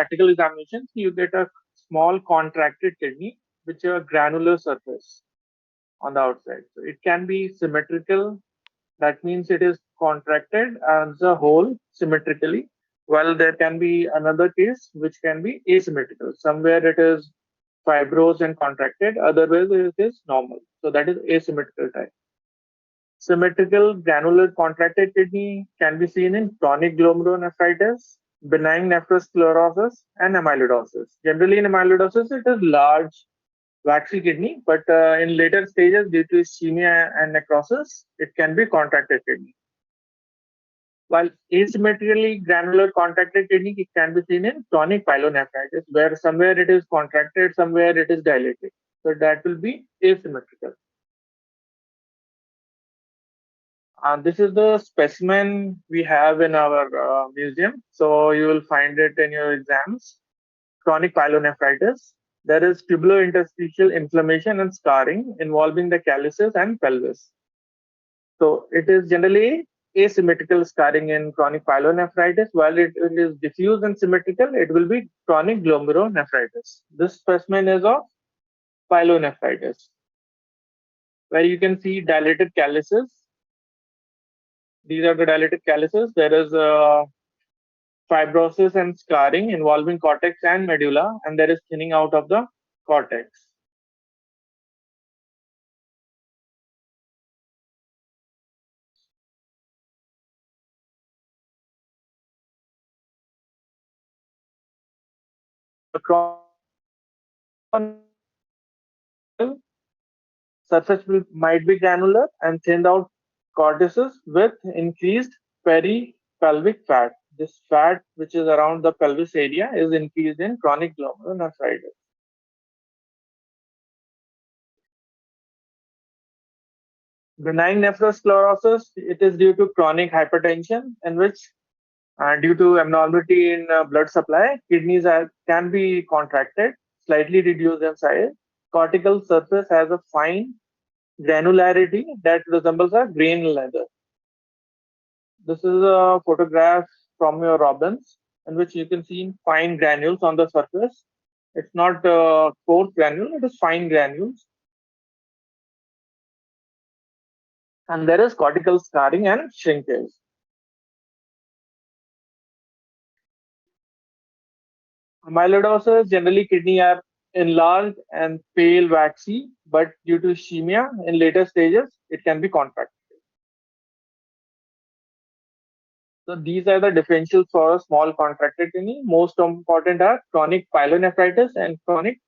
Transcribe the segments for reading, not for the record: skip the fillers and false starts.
practical examinations, you get a small contracted kidney, which is a granular surface on the outside. So it can be symmetrical. That means it is contracted as a whole symmetrically. While there can be another case which can be asymmetrical. Somewhere it is fibrous and contracted, otherwise it is normal. So that is asymmetrical type. Symmetrical granular contracted kidney can be seen in chronic glomerulonephritis, benign nephrosclerosis, and amyloidosis. Generally, in amyloidosis, it is large, waxy kidney, but in later stages, due to ischemia and necrosis, it can be contracted kidney. While asymmetrically granular contracted kidney it can be seen in chronic pyelonephritis, where somewhere it is contracted, somewhere it is dilated. So that will be asymmetrical. This is the specimen we have in our museum. So you will find it in your exams. Chronic pyelonephritis. There is tubulointerstitial inflammation and scarring involving the calyces and pelvis. So it is generally asymmetrical scarring in chronic pyelonephritis, while it is diffuse and symmetrical, it will be chronic glomerulonephritis. This specimen is of pyelonephritis, where you can see dilated calyces. These are the dilated calyces. There is fibrosis and scarring involving cortex and medulla, and there is thinning out of the cortex. The surface might be granular and thinned out cortices with increased peripelvic fat. This fat, which is around the pelvis area, is increased in chronic glomerulonephritis. Benign nephrosclerosis, it is due to chronic hypertension, in which, due to abnormality in blood supply, kidneys can be contracted, slightly reduced in size. Cortical surface has a fine granularity that resembles a grain leather. This is a photograph from your Robbins, in which you can see fine granules on the surface. It's not coarse granule, it is fine granules. And there is cortical scarring and shrinkage. Amyloidosis, generally kidney are enlarged and pale waxy, but due to ischemia in later stages, it can be contracted. So these are the differentials for a small contracted kidney. Most important are chronic pyelonephritis and chronic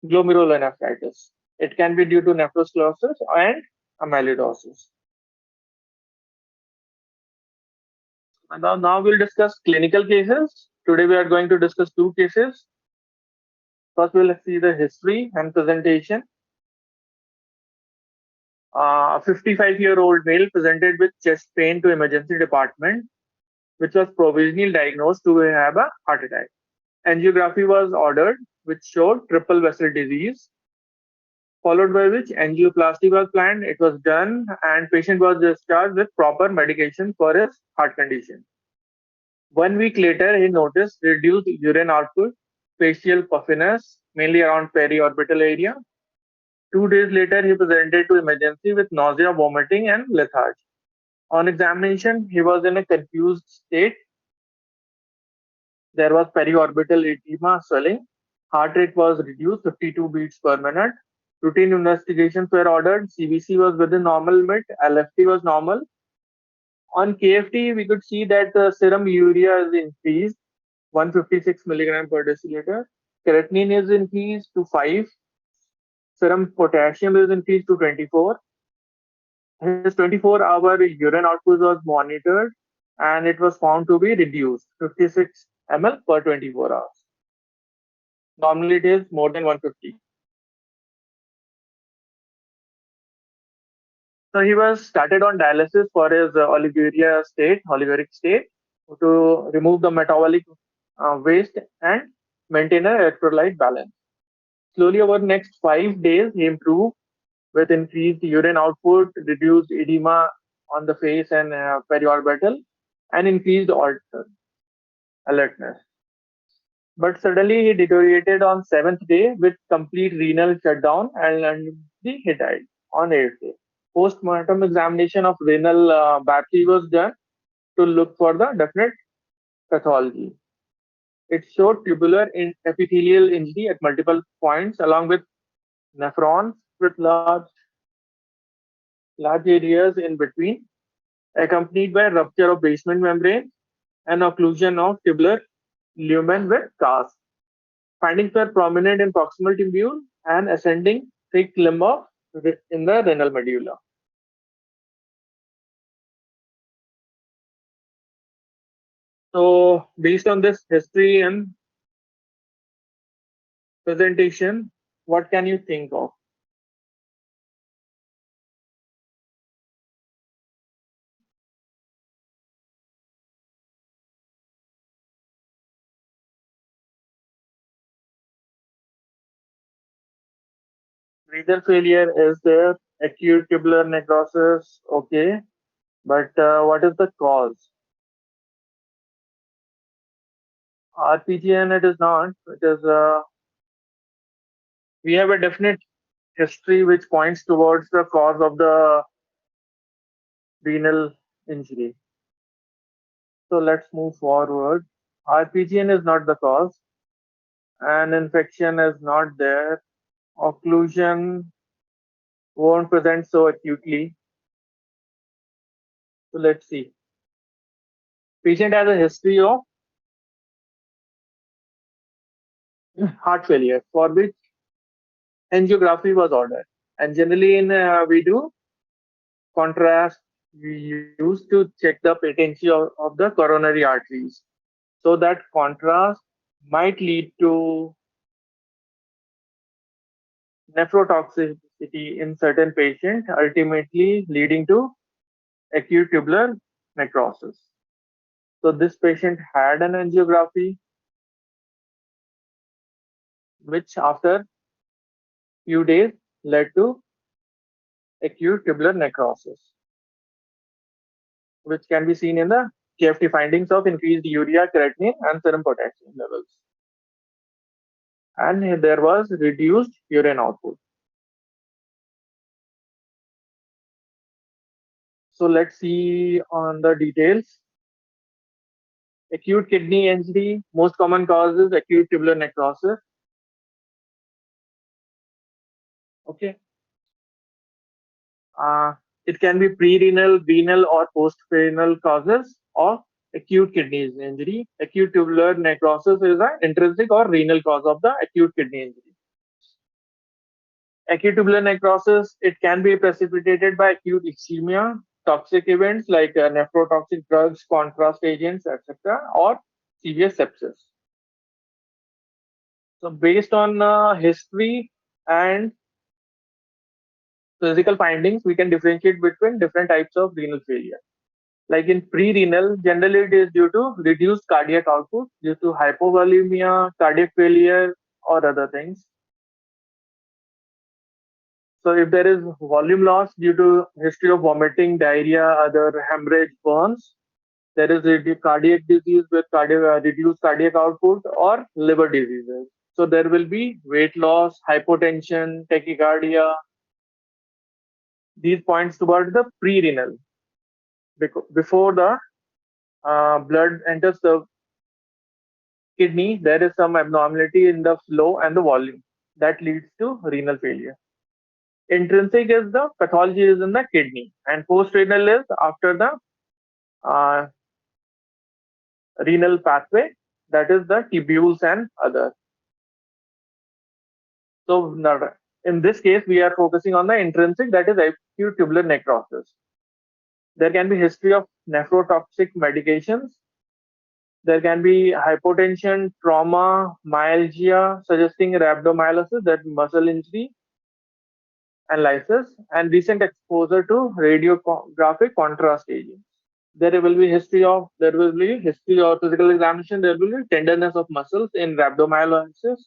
glomerulonephritis. It can be due to nephrosclerosis and amyloidosis. And now we'll discuss clinical cases. Today we are going to discuss two cases. First, we'll see the history and presentation. A 55-year-old male presented with chest pain to emergency department, which was provisionally diagnosed to have a heart attack. Angiography was ordered, which showed triple vessel disease, followed by which angioplasty was planned. It was done, and patient was discharged with proper medication for his heart condition. 1 week later, he noticed reduced urine output, facial puffiness, mainly around periorbital area. 2 days later, he presented to emergency with nausea, vomiting, and lethargy. On examination, he was in a confused state. There was periorbital edema, swelling. Heart rate was reduced, 52 beats per minute. Routine investigations were ordered. CBC was within normal limit. LFT was normal. On KFT, we could see that the serum urea is increased, 156 milligram per deciliter. Creatinine is increased to 5. Serum potassium is increased to 24. His 24-hour urine output was monitored, and it was found to be reduced, 56 ml per 24 hours. Normally, it is more than 150. So he was started on dialysis for his olivuric state, to remove the metabolic waste and maintain an electrolyte balance. Slowly over the next 5 days, he improved with increased urine output, reduced edema on the face and periorbital, and increased alertness. But suddenly he deteriorated on seventh day with complete renal shutdown and he died on eighth day. Post-mortem examination of renal biopsy was done to look for the definite pathology. It showed tubular epithelial injury at multiple points, along with nephrons with large areas in between, accompanied by rupture of basement membrane and occlusion of tubular lumen with cast. Findings were prominent in proximal tubule and ascending thick limb in the renal medulla. So, based on this history and presentation, what can you think of? Renal failure is there, acute tubular necrosis, okay, but what is the cause? RPGN, it is not. It is we have a definite history which points towards the cause of the renal injury. So let's move forward. RPGN is not the cause. An infection is not there. Occlusion won't present so acutely. So let's see. Patient has a history of heart failure for which angiography was ordered. And generally, in we do contrast we use to check the patency of the coronary arteries. So that contrast might lead to nephrotoxicity in certain patients, ultimately leading to acute tubular necrosis. So this patient had an angiography, which after few days led to acute tubular necrosis, which can be seen in the KFT findings of increased urea, creatinine, and serum potassium levels. And there was reduced urine output. So let's see on the details. Acute kidney injury, most common cause is acute tubular necrosis. Okay. Uh, it can be pre-renal, renal, or post-renal causes of acute kidney injury. Acute tubular necrosis is an intrinsic or renal cause of the acute kidney injury. Acute tubular necrosis, it can be precipitated by acute ischemia, toxic events like nephrotoxic drugs, contrast agents, etc., or severe sepsis. So, based on history and physical findings, we can differentiate between different types of renal failure. Like in pre-renal, generally it is due to reduced cardiac output due to hypovolemia, cardiac failure, or other things. So if there is volume loss due to history of vomiting, diarrhea, other hemorrhage, burns, there is cardiac disease with reduced cardiac output or liver diseases. So there will be weight loss, hypotension, tachycardia. These points toward the pre-renal. Before the blood enters the kidney, there is some abnormality in the flow and the volume that leads to renal failure. Intrinsic is the pathology is in the kidney, and post-renal is after the uh, renal pathway, that is the tubules and other. So in this case, we are focusing on the intrinsic, that is acute tubular necrosis. There can be history of nephrotoxic medications. There can be hypotension, trauma, myalgia, suggesting rhabdomyolysis, that muscle injury, and lysis, and recent exposure to radiographic contrast agents. There will be history of physical examination. There will be tenderness of muscles in rhabdomyolysis,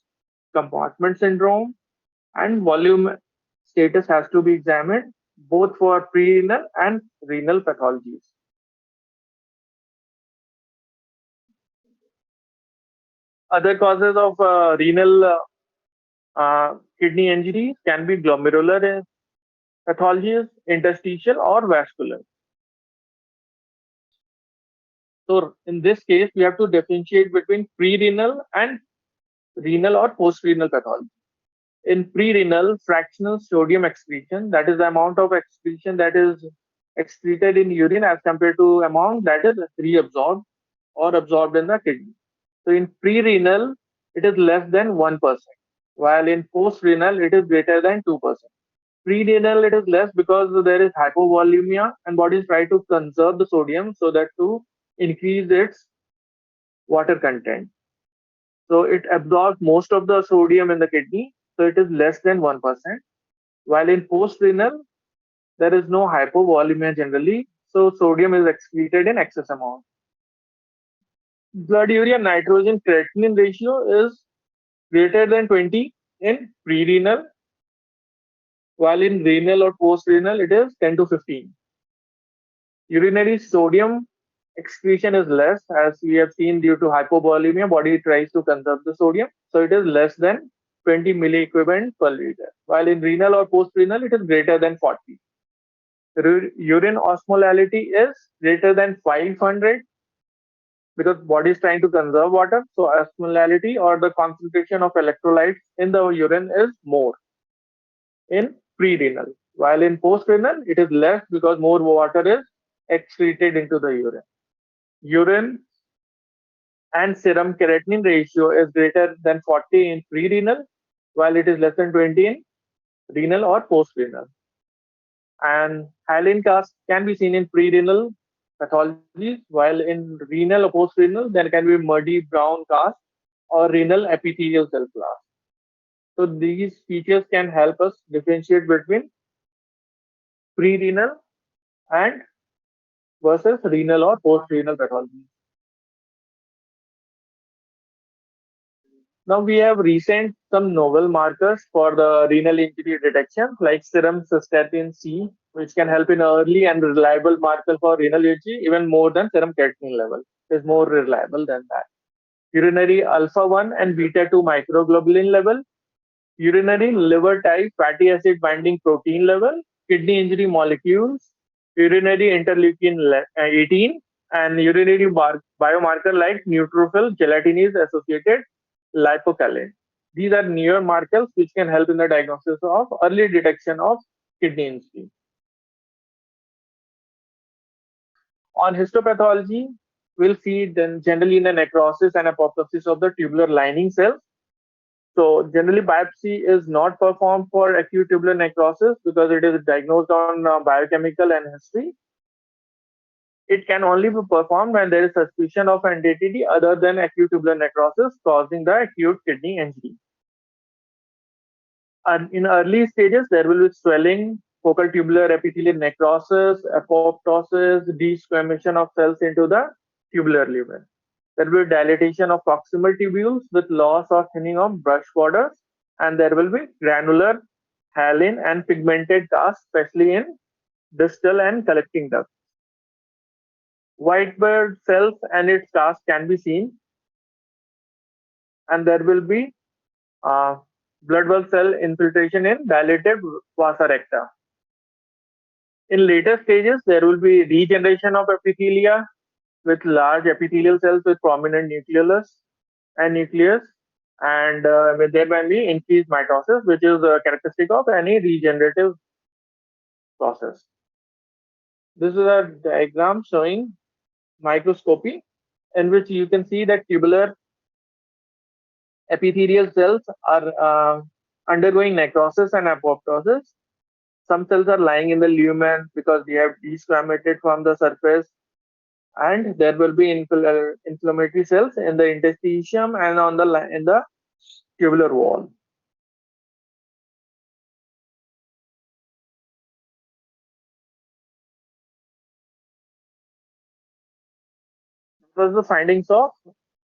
compartment syndrome, and volume status has to be examined both for pre-renal and renal pathologies. Other causes of renal kidney injury can be glomerular pathologies, interstitial, or vascular. So in this case, we have to differentiate between pre-renal and renal or post-renal pathology. In pre-renal, fractional sodium excretion, that is the amount of excretion that is excreted in urine as compared to amount that is reabsorbed or absorbed in the kidney. So in pre-renal, it is less than 1%, while in post-renal, it is greater than 2%. Pre-renal, it is less because there is hypovolemia and bodies try to conserve the sodium so that to increase its water content. So it absorbs most of the sodium in the kidney, so it is less than 1%. While in post-renal, there is no hypovolemia generally, so sodium is excreted in excess amount. Blood urea nitrogen creatinine ratio is greater than 20 in pre-renal, while in renal or post-renal, it is 10 to 15. Urinary sodium excretion is less, as we have seen due to hypovolemia, body tries to conserve the sodium, so it is less than 20 milliequivalent per liter. While in renal or post-renal, it is greater than 40. Urine osmolality is greater than 500 because body is trying to conserve water. So osmolality or the concentration of electrolytes in the urine is more in pre-renal. While in post-renal, it is less because more water is excreted into the urine. Urine and serum creatinine ratio is greater than 40 in pre-renal, while it is less than 20 in renal or post-renal. And hyaline cast can be seen in pre-renal pathologies, while in renal or post-renal, there can be muddy brown cast or renal epithelial cell class. So these features can help us differentiate between pre-renal and versus renal or post-renal pathology. Now we have recent some novel markers for the renal injury detection, like serum cystatin C, which can help in early and reliable marker for renal injury, even more than serum creatinine level. Is more reliable than that. Urinary alpha 1 and beta 2 microglobulin level, urinary liver type fatty acid binding protein level, kidney injury molecules, urinary interleukin 18, and urinary biomarker like neutrophil gelatinase associated lipocalin. These are newer markers which can help in the diagnosis of early detection of kidney injury. On histopathology, we'll see then generally in the necrosis and apoptosis of the tubular lining cells. So generally biopsy is not performed for acute tubular necrosis because it is diagnosed on biochemical and history. It can only be performed when there is suspicion of entity other than acute tubular necrosis causing the acute kidney injury. And in early stages, there will be swelling, focal tubular epithelial necrosis, apoptosis, desquamation of cells into the tubular lumen. There will be dilatation of proximal tubules with loss or thinning of brush borders, and there will be granular, hyaline, and pigmented cast, especially in distal and collecting ducts. White blood cells and its cast can be seen, and there will be uh, blood cell infiltration in dilated vasa recta. In later stages, there will be regeneration of epithelia with large epithelial cells with prominent nucleus, and there may be increased mitosis, which is a characteristic of any regenerative process. This is a diagram showing microscopy in which you can see that tubular epithelial cells are undergoing necrosis and apoptosis. Some cells are lying in the lumen because they have desquamated from the surface, and there will be inflammatory cells in the interstitium and on the in the tubular wall. This was the findings of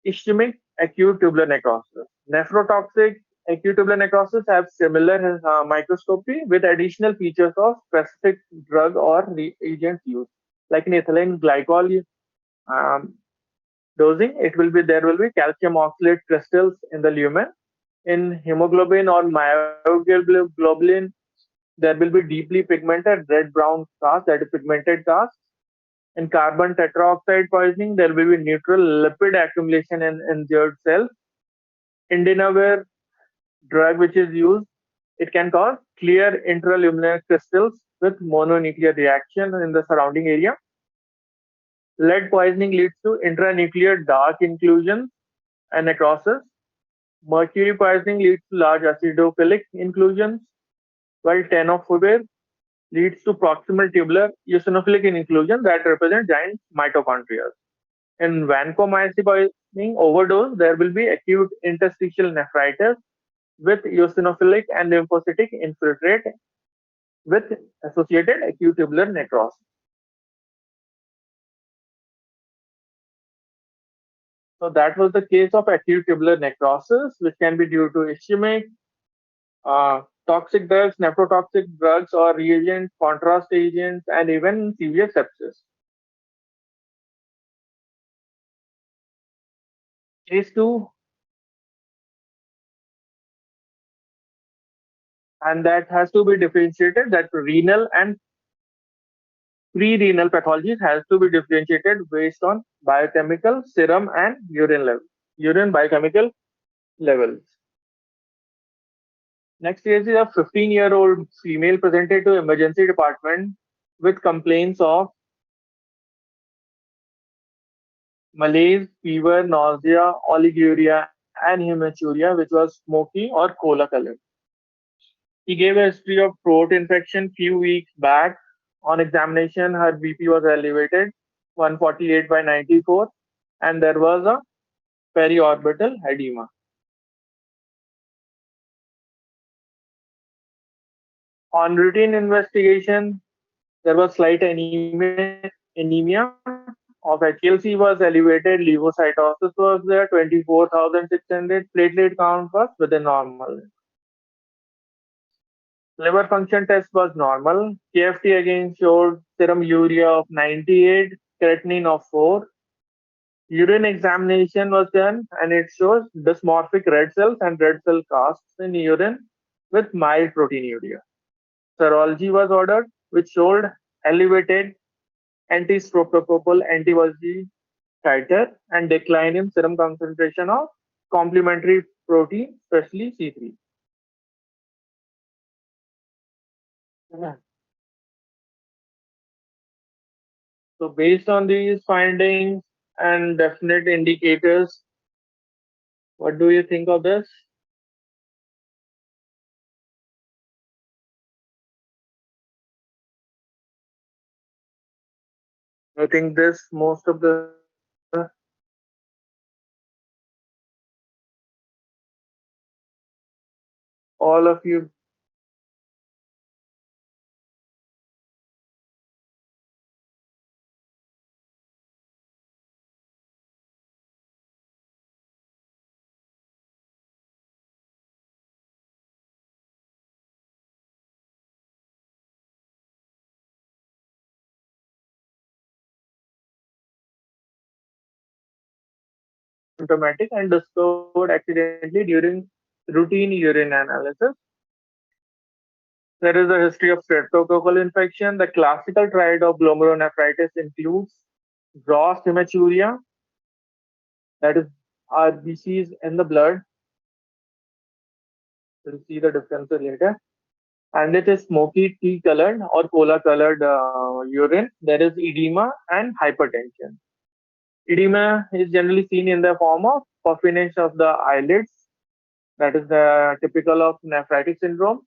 ischemic acute tubular necrosis. Nephrotoxic acute tubular necrosis have similar microscopy with additional features of specific drug or reagent use, like in ethylene glycol. Um, dosing, there will be calcium oxalate crystals in the lumen. In hemoglobin or myoglobin, there will be deeply pigmented red-brown cast, that is pigmented cast. In carbon tetroxide poisoning, there will be neutral lipid accumulation in injured cells. Indinavir drug which is used, it can cause clear intraluminal crystals with mononuclear reaction in the surrounding area. Lead poisoning leads to intranuclear dark inclusions and necrosis. Mercury poisoning leads to large acidophilic inclusions, while tenofovir leads to proximal tubular eosinophilic inclusion that represent giant mitochondria. In vancomycin poisoning overdose, there will be acute interstitial nephritis with eosinophilic and lymphocytic infiltrate with associated acute tubular necrosis. So that was the case of acute tubular necrosis, which can be due to ischemic, toxic drugs, nephrotoxic drugs or reagents, contrast agents, and even severe sepsis. Case 2, and that has to be differentiated, that renal and pre-renal pathologies has to be differentiated based on biochemical, serum, and urine biochemical levels. Next case is a 15-year-old female presented to emergency department with complaints of malaise, fever, nausea, oliguria, and hematuria, which was smoky or cola colored. He gave a history of throat infection few weeks back. On examination, her BP was elevated, 148 by 94, and there was a periorbital edema. On routine investigation, there was slight anemia of HLC was elevated, leukocytosis was there, 24,600, platelet count was within normal. Liver function test was normal. KFT again showed serum urea of 98, creatinine of 4. Urine examination was done and it shows dysmorphic red cells and red cell casts in urine with mild proteinuria. Serology was ordered, which showed elevated anti-streptococcal antibody titer and decline in serum concentration of complementary protein, especially C3. So based on these findings and definite indicators, what do you think of this? I think this most of the all of you symptomatic and discovered accidentally during routine urine analysis. There is a history of streptococcal infection. The classical triad of glomerulonephritis includes gross hematuria, that is RBCs in the blood. We'll see the differences later. And it is smoky tea colored or cola colored urine. There is edema and hypertension. Edema is generally seen in the form of puffiness of the eyelids. That is the typical of nephritic syndrome.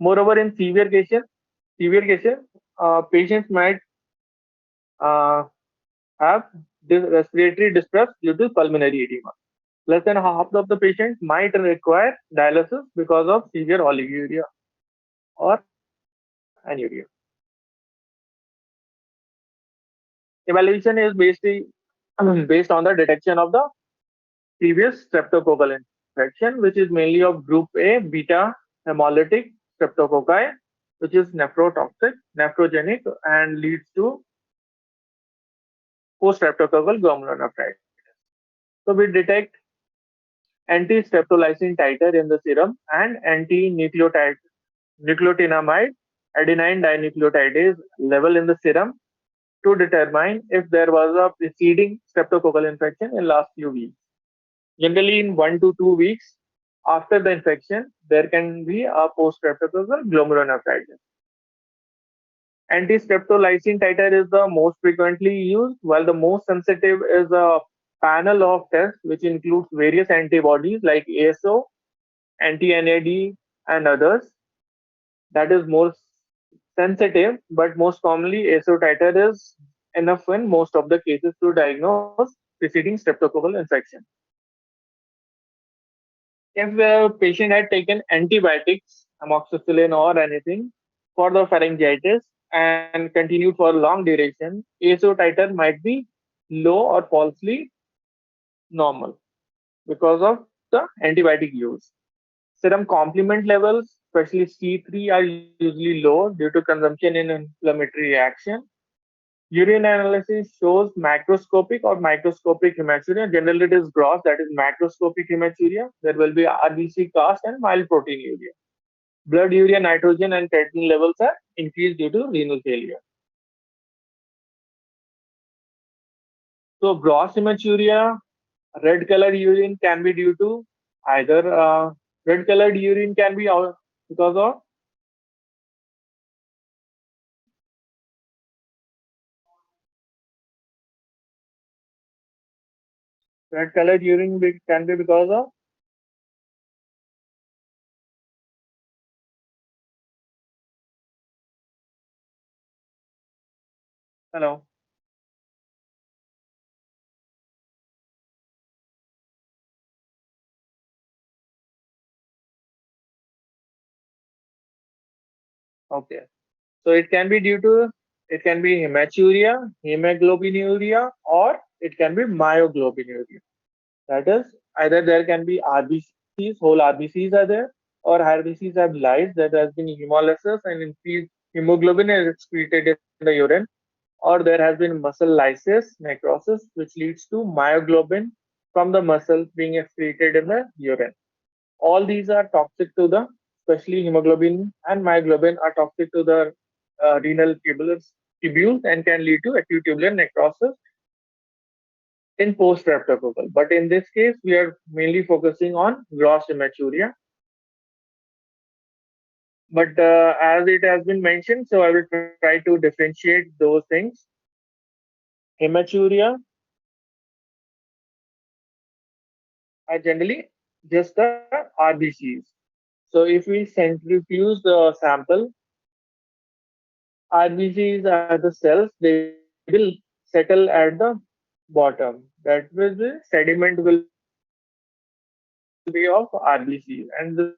Moreover, in severe cases, patients might uh, have respiratory distress due to pulmonary edema. Less than half of the patients might require dialysis because of severe oliguria or anuria. Evaluation is based on the detection of the previous streptococcal infection, which is mainly of group A beta hemolytic streptococci, which is nephrotoxic, nephrogenic, and leads to post-streptococcal glomerulonephritis. So we detect anti-streptolysin titer in the serum and anti-nucleotinamide adenine dinucleotidase level in the serum to determine if there was a preceding streptococcal infection in last few weeks. Generally, in 1 to 2 weeks after the infection, there can be a post-streptococcal glomerulonephritis. Anti-streptolysin titer is the most frequently used, while the most sensitive is a panel of tests which includes various antibodies like ASO, anti-NAD, and others. That is more sensitive, but most commonly ASO titer is enough in most of the cases to diagnose preceding streptococcal infection. If the patient had taken antibiotics, amoxicillin or anything for the pharyngitis and continued for a long duration, ASO titer might be low or falsely normal because of the antibiotic use. Serum complement levels, especially C3, are usually low due to consumption in inflammatory reaction. Urine analysis shows macroscopic or microscopic hematuria. Generally, it is gross, that is macroscopic hematuria. There will be RBC cast and mild proteinuria. Blood urea, nitrogen, and creatinine levels are increased due to renal failure. So, gross hematuria, red colored urine can be due to either red colored urine can be because of red colored urine can be because of hello. Okay. So it can be hematuria, hemoglobinuria, or it can be myoglobinuria. That is, either there can be RBCs, whole RBCs are there, or RBCs have lyse that has been hemolysis and increased hemoglobin is excreted in the urine, or there has been muscle lysis, necrosis, which leads to myoglobin from the muscle being excreted in the urine. All these are toxic to the, especially hemoglobin and myoglobin are toxic to the renal tubules and can lead to acute tubular necrosis in post-streptococcal. But in this case, we are mainly focusing on gross hematuria. But as it has been mentioned, so I will try to differentiate those things. Hematuria are generally just the RBCs. So if we centrifuge the sample, RBCs are the cells, they will settle at the bottom. That will the sediment will be of RBCs, and the sediment will be